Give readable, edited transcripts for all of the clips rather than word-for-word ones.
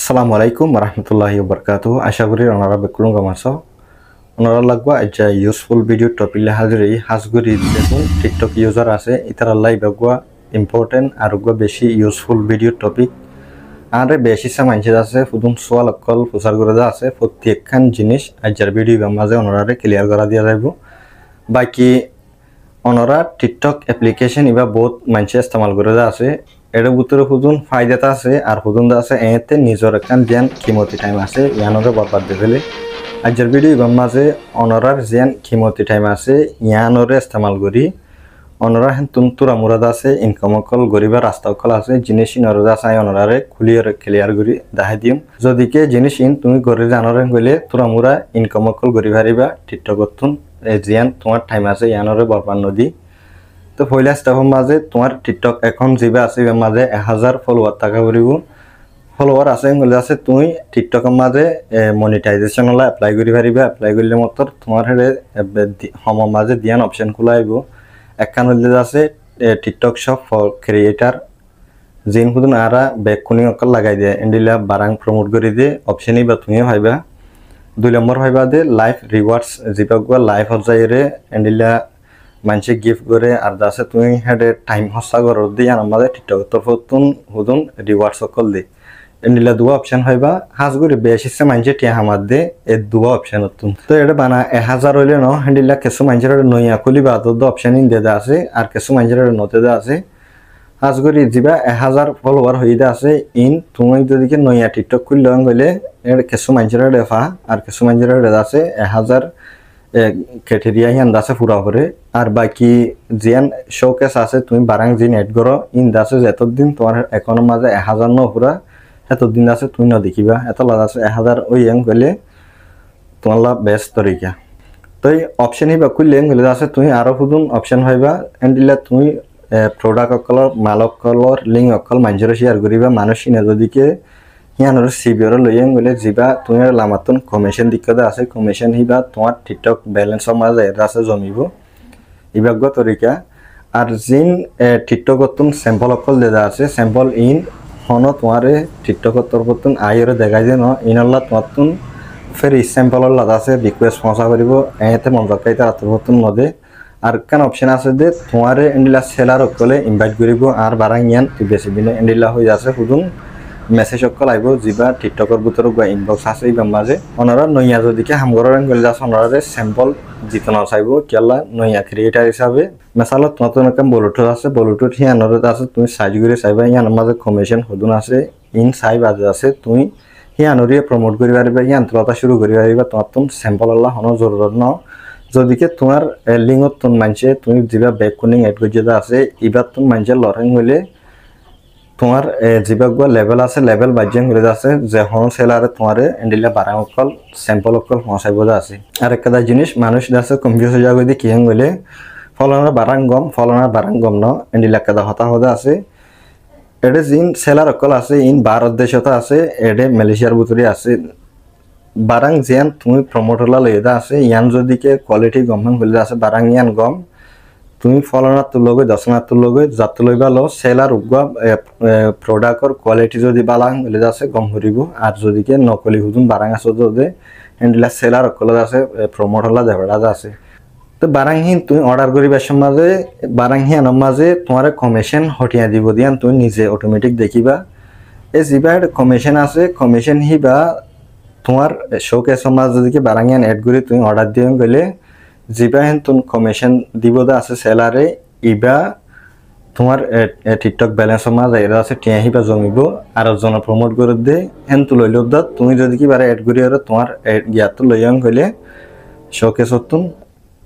Assalamualaikum warahmatullahi wabarakatuh. Asyha kori onara bekulung gamaso. Onara lagwa aja useful video topic le haziri hasguri দেখুন TikTok user আছে ইতার লাই bagwa important আর গwa বেশি useful video topic আরে বেশি সামাঞ্চে আছে ফুদুন সোয়াল কল প্রচার করে আছে প্রত্যেকখান জিনিস আজার ভিডিও মাঝে ওনারে ক্লিয়ার করা দিয়া যাইব বাকি ওনারা TikTok অ্যাপ্লিকেশন ইবা বহুত মানছে ইস্তেমাল করে আছে এর ভিতরে হুদুন ফায়দাটা আছে আর হুদুন আছে এতে নিজের একখান জ্ঞান কিমতি টাইম আছে ইয়ানরে বরবাদ দিবেলে আজকের ভিডিও মাঝে অনরার জ্ঞান কিমতি টাইম আছে ইয়ানরে ইস্তেমাল করি অনরা হেন তুনতুরা মুরাদ আছে ইনকাম কল গরিবা রাস্তা কল আছে জিনিস নরদা চাই অনরারে ক্লিয়ার করি দেখাই দিম যদিকে জিনিস ইন তুমি গরি জানরে গলে তুরা মুরা ইনকাম কল গরিবারিবা টিকটক করতুন জ্ঞান তোমার টাইম আছে ইয়ানরে বরবাদ নদী তো পয়লা স্টেপের মাঝে তোমার টিকটক অ্যাকাউন্ট জিবা আছে এর মাঝে 1000 ফলোয়ার থাকা করিব ফলোয়ার আছে গলে আছে তুমি টিকটকের মাঝে মনিটাইজেশন হলা অ্যাপ্লাই করি পারিবা অ্যাপ্লাই করলে মত তোমার হেরে হম মাঝে দিয়ান অপশন খোলা আইব একখান হলে আছে টিকটক শপ ফর ক্রিয়েটর জিন হুদুন আরা ব্যাক কোনি অকল লাগাই দে এন্ডিলা বারাং প্রমোট করে দে অপশনই বা তুমি ভাইবা দুই নম্বর ভাইবা দে লাইভ রিওয়ার্ডস জিবাগুয়া লাইভ হজাইরে এন্ডিলা মানছে গিফট করে আর দাসে তুমি হেডে টাইম হসা গর দি আমাদের টিকটক তরফতুন হুদুন রিওয়ার্ডস সকল দে এন্ডিলা দুয়া অপশন হইবা হাজগুরি বেশিসে মানছে টিয়া হামাদ দে এ দুয়া অপশন তুন তো এটা বানা 1000 হইলে ন হেন্ডিলা কেসু মানছে নইয়া খুলিবা তো অপশন ইন দে আছে আর কেসু মানছে নতে দে আছে হাজগুরি জিবা 1000 ফলোয়ার হইদা আছে ইন তুমি যদি কে নইয়া টিকটক খুললে গলে এর কেসু মানছে দেফা আর কেসু মানছে আছে 1000 ক্রাইটেরিয়া হিয়ান দাসে পুরা করে আর বাকি জিয়ান শোকেস আছে তুমি বারাং জিন এড করো ইন দাসে যতদিন তোমার অ্যাকাউন্টের মাঝে 1000 ন পুরা এতদিন আছে তুমি ন দেখিবা এত লাগ আছে 1000 ওই এম গলে তোমার লা বেস্ট তরিকা তো এই অপশন হিবা খুললে গলে আছে তুমি আরো হুদুন অপশন হইবা এন্ডিলা তুমি প্রোডাক্ট অকলর মালক কলর লিঙ্ক অকল মানজরে শেয়ার করিবা মানুষ না যদিকে ইয়ানোর সিবিওর লইয়েন গলে জিবা তুমি লামাতুন কমিশন দিকতে আছে কমিশন হিবা তোমার টিকটক ব্যালেন্স মাঝে আছে জমিব ইবাগ তরিকা আর জিন টিকটকতুন স্যাম্পল অকল দেদা আছে স্যাম্পল ইন হন তোমারে টিকটক তরফতুন আইরে দেখাই দে ন ইনাল্লা তোমাতুন ফের স্যাম্পল লাদা আছে রিকোয়েস্ট পৌঁছা করিব এতে মনজাকাইতা তরফতুন নদে আর কান অপশন আছে দে তোমারে এন্ডিলা সেলার অকলে ইনভাইট করিব আর বারাং ইয়ান বেশি দিনে এন্ডিলা হই আছে হুদুন মেসেজ অকল আইব জিবা টিকটকৰ ভিতৰত গৈ ইনবক্স আছে ইবা মাঝে অনরা নইয়া যদিকে হামগরেন গলে যাস অনরারে স্যাম্পল জিতন চাইব কিয়ালা নইয়া ক্রিয়েটর হিসাবে মেসালত নতুন একটা ব্লুটুথ আছে ব্লুটুথ হি আনরে আছে তুমি সাইজ করে চাইবা ইয়ান মাঝে কমিশন হদুন আছে ইন সাইব আছে তুমি হি আনরে প্রমোট করি পারিবা ইয়ান তলতা শুরু করি পারিবা তোমার স্যাম্পল আল্লাহ হনো জরুরত ন যদিকে তোমার লিঙ্কত তুন মানছে তুমি জিবা ব্যাক কোনিং এড করে যেটা আছে ইবার তুন মানছে লরেন হইলে তোমার জিবাগুয়া লেভেল আছে লেভেল বাজ্যাং করে আছে যে হন সেলারে তোমারে এন্ডিলা বারাং অকল স্যাম্পল অকল পৌঁছাইব আছে আর একটা জিনিস মানুষ আছে কনফিউজ হয়ে যাবে কি হেং গলে ফলনার বারাং গম ন এন্ডিলা কাদা হতা হদা আছে এডে জিন সেলার অকল আছে ইন ভারত দেশত আছে এডে মালয়েশিয়ার ভিতরে আছে বারাং জিয়ান তুমি প্রমোট হলা লইদা আছে ইয়ান যদিকে কোয়ালিটি গম হলে আছে বারাং ইয়ান গম তুমি ফলনার তুলবে দশনার তুলবে যাত লইবা লো সেলার উগা প্রোডাক্টর কোয়ালিটি যদি বালা হলে আছে গম হরিব আর যদিকে নকলি হুদুন বারাং আছে যদি এন্ডিলা সেলার অকল আছে প্রমোট হলা দেবড়া আছে তো বারাং হি তুমি অর্ডার করিবার সমাজে বারাং হি আনার মাঝে তোমার কমিশন হটিয়া দিব দিয়ান তুমি নিজে অটোমেটিক দেখিবা এই জিবার কমিশন আছে কমিশন হিবা তোমার শোকেস সমাজ যদিকে বারাং ইয়ান এড করে তুমি অর্ডার দিয়ে গেলে জিবা হেন তুন কমিশন দিব দা আছে সেলারে ইবা তোমার টিকটক ব্যালেন্স মাঝে এরা আছে টিয়া হিবা জমিব আর জন প্রমোট করে দে হেন তু লইল দা তুমি যদি কি বারে এড করি আর তোমার জ্ঞাত লইয়াং হইলে শোকেস তুন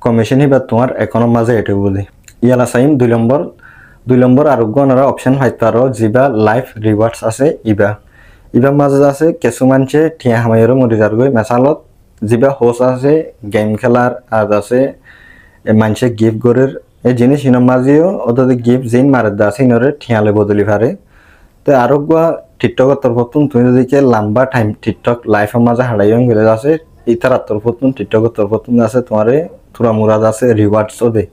কমিশন হিবা তোমার একাউন্ট মাঝে এড হইব দে ইয়ালা সাইম দুই নম্বর আর গণরা অপশন হাইতারো জিবা লাইভ রিওয়ার্ডস আছে ইবা মাঝে আছে কিছু মানছে টিয়া হামাইরো মরিজার গই মেসালত জিবা হোস আছে গেম খেলার আর আছে মানছে গিফট গরের এই জিনিস ইন মাঝেও ওদের গিফট জিন মারে আছে ইনরে ঠিয়ালে বদলি পারে তো আরো গুয়া টিকটকের তরফতুন তুমি যদি লম্বা টাইম টিকটক লাইফের মাঝে হারাইও গেলে আছে ইতার তরফতুন টিকটকের তরফতুন আছে তোমারে থোড়া মুরাদ আছে রিওয়ার্ডসও দে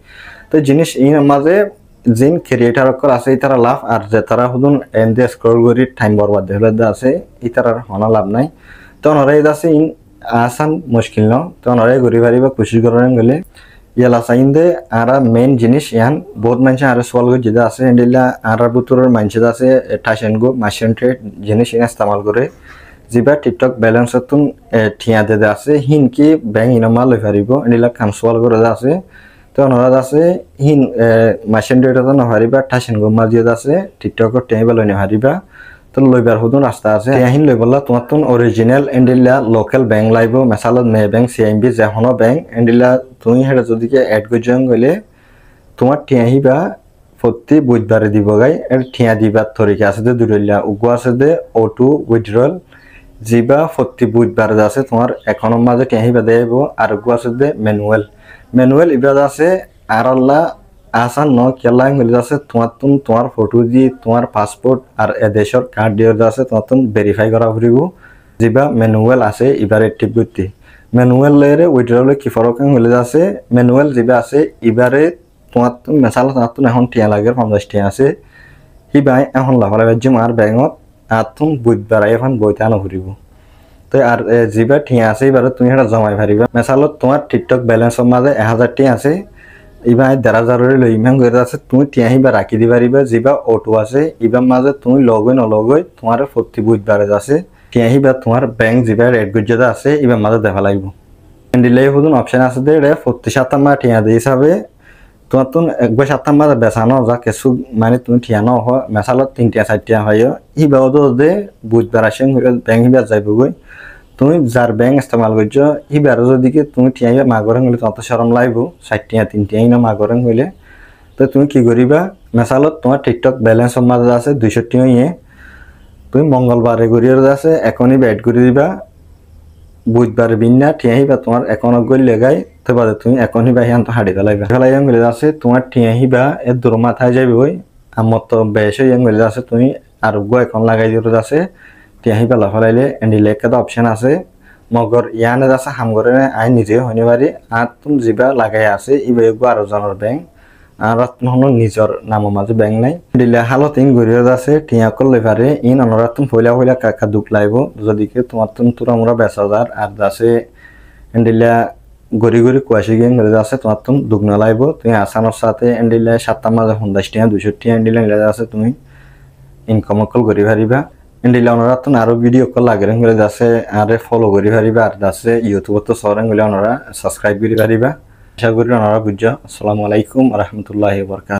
তো জিনিস ইন মাঝে জিন ক্রিয়েটার কল আছে ইতারা লাভ আর যে তারা হুদুন এন্ডে স্ক্রল করি টাইম বরবাদ হলে আছে ইতারার হনা লাভ নাই তো নরাই আছে ইন আসান মুশকিল ন তো নরাই গরি পারিবা কোশিশ করেন গেলে ইয়ালা চাইন্দে আরা মেইন জিনিস ইয়ান বহুত মানুষ আর সওয়াল গো যেটা আছে এন্ডিলা আরা বুতুরের মানুষ আছে টাইসেন গো মাশিন ট্রেড জিনিস ইস্তেমাল করে জিবা টিকটক ব্যালেন্স তুন ঠিয়া দে আছে হিনকি ব্যাংক ইনমা লই পারিব এন্ডিলা কাম সওয়াল করে আছে তো নরাদ আছে হিন মাশিন ট্রেড তো না পারিবা টাইসেন গো মাজিয়ে আছে টিকটকর টেবিল লই পারিবা তো লইবার হুদুন রাস্তা আছে ইয়াহিন লই বললা তোমার তুন অরিজিনাল এন্ডিলা লোকাল ব্যাংক লাইব মেসালত মে ব্যাংক সিএমবি যেহনো ব্যাংক এন্ডিলা তুমি হেটা যদি এড করছং গলে তোমার ঠিয়াহিবা প্রতি বুধবারে দিব গাই এর ঠিয়া দিবার তরিকা আছে দে দুইলা উগো আছে দে অটো উইথড্রল জিবা প্রতি বুধবারে আছে তোমার এখনো মাঝে ঠিয়াহিবা দেব আর উগো আছে দে ম্যানুয়াল ইবাদ আছে আর আল্লাহ আসান ন কেলা গলে আছে তোমার ফটো দি তোমার পাসপোর্ট আর এদেশর কার্ড দিয়ে আছে তোমার ভেরিফাই করা ফুরিব জিবা ম্যানুয়াল আছে এবার অ্যাক্টিভ করতে ম্যানুয়াল লেয়ারে উইথড্রলে কি ফরক হলে আছে ম্যানুয়াল যেবা আছে এবারে তোমার মেসাল তোমার এখন টিয়া লাগে 50 টিয়া আছে হিবাই এখন লাফালা বাজ্যম আর ব্যাংকত আর তুমি বুধবার এখন বইতে আনো ঘুরিব তো আর যেবা টিয়া আছে এবারে তুমি এটা জমাই পারিবা মেসালত তোমার টিকটক ব্যালেন্সের মাঝে 1000 টিয়া আছে এবার 1500 লই ইমান করে আছে তুমি টিয়া হিবা রাখি দি পারিবা যেবা অটো আছে এবার মাঝে তুমি লগই নলগই তোমার প্রতি বুধবারে আছে টিয়া হিবা তোমার ব্যাংক যেবা রেড গুজা আছে এবার মাঝে দেখা লাগব এন্ডিলে হুদুন অপশন আছে দে রে প্রতি সপ্তাহ টিয়া দিয়ে হিসাবে তোমার তুন একবার সপ্তাহ মাঝে বেচানো যা কিছু মানে তুমি ঠিয়া ন হয় মেসালত 3টা 4টা হয় হিবাও দে বুধবার আসে ব্যাংক হিবা যাইব গই তুমি যার ব্যাংক ইস্তেমাল করছো হিবার যদি তুমি ঠিয়া হিবা মাগরেন হলে তোমার তো শরম লাগব 4টা 3টা না মাগরেন হইলে তো তুমি কি করিবা মেসালত তোমার টিকটক ব্যালেন্সের মাঝে আছে 200 টি হইয়ে তুমি মঙ্গলবারে গড়িয়ে আছে এখনই ব্যাড করে দিবা বুধবার বিন্না ঠিয়াহিবা তোমার এখনো গই লেগাই তো বাদে তুমি এখনই বাহিয়ান তো হাড়ি ফেলাইবা ফেলাইয়াম গলে আছে তোমার ঠিয়াহিবা এর দূর মাথায় যাবে ওই আমার তো বেশ হইয়াম গলে আছে তুমি আর গো এখন লাগাই দিয়ে আছে ঠিয়াহিবা লাফালাইলে এন্ডিলে একটা অপশন আছে মগর ইয়ানে আছে হামগরে আই নিজে হইনি পারি আর তুমি যিবা লাগাই আছে ইবে গো আর জনের ব্যাংক আর তোমার নিজের নামের মাঝে ব্যাংক নাই দিলে হালত ইন গড়িয়ে আছে টিয়া করলে পারে ইন অনরা তুমি ফইলা কাকা দুঃখ লাইব যদি কে তোমার তুমি তোরা মোরা বেচাদার আর আছে এন্ডিলা গড়ি কুয়াশি গেম গড়ে আছে তোমার তুমি দুঃখ না লাইব তুমি আসানোর সাথে এন্ডিলা 7টা মাঝে 50 টিয়া 200 টিয়া এন্ডিলা আছে তুমি ইনকাম কল করি পারিবা এন্ডিলা অনরা তুমি আরো ভিডিও কল লাগে গড়ে আছে আর ফলো করি পারিবা আর আছে ইউটিউব তো সরেন গলে অনরা সাবস্ক্রাইব করি পারিবা আশা করি ওনারা বুঝা। আসসালামু আলাইকুম ওয়া রাহমাতুল্লাহি ওয়া বারাকাতুহু।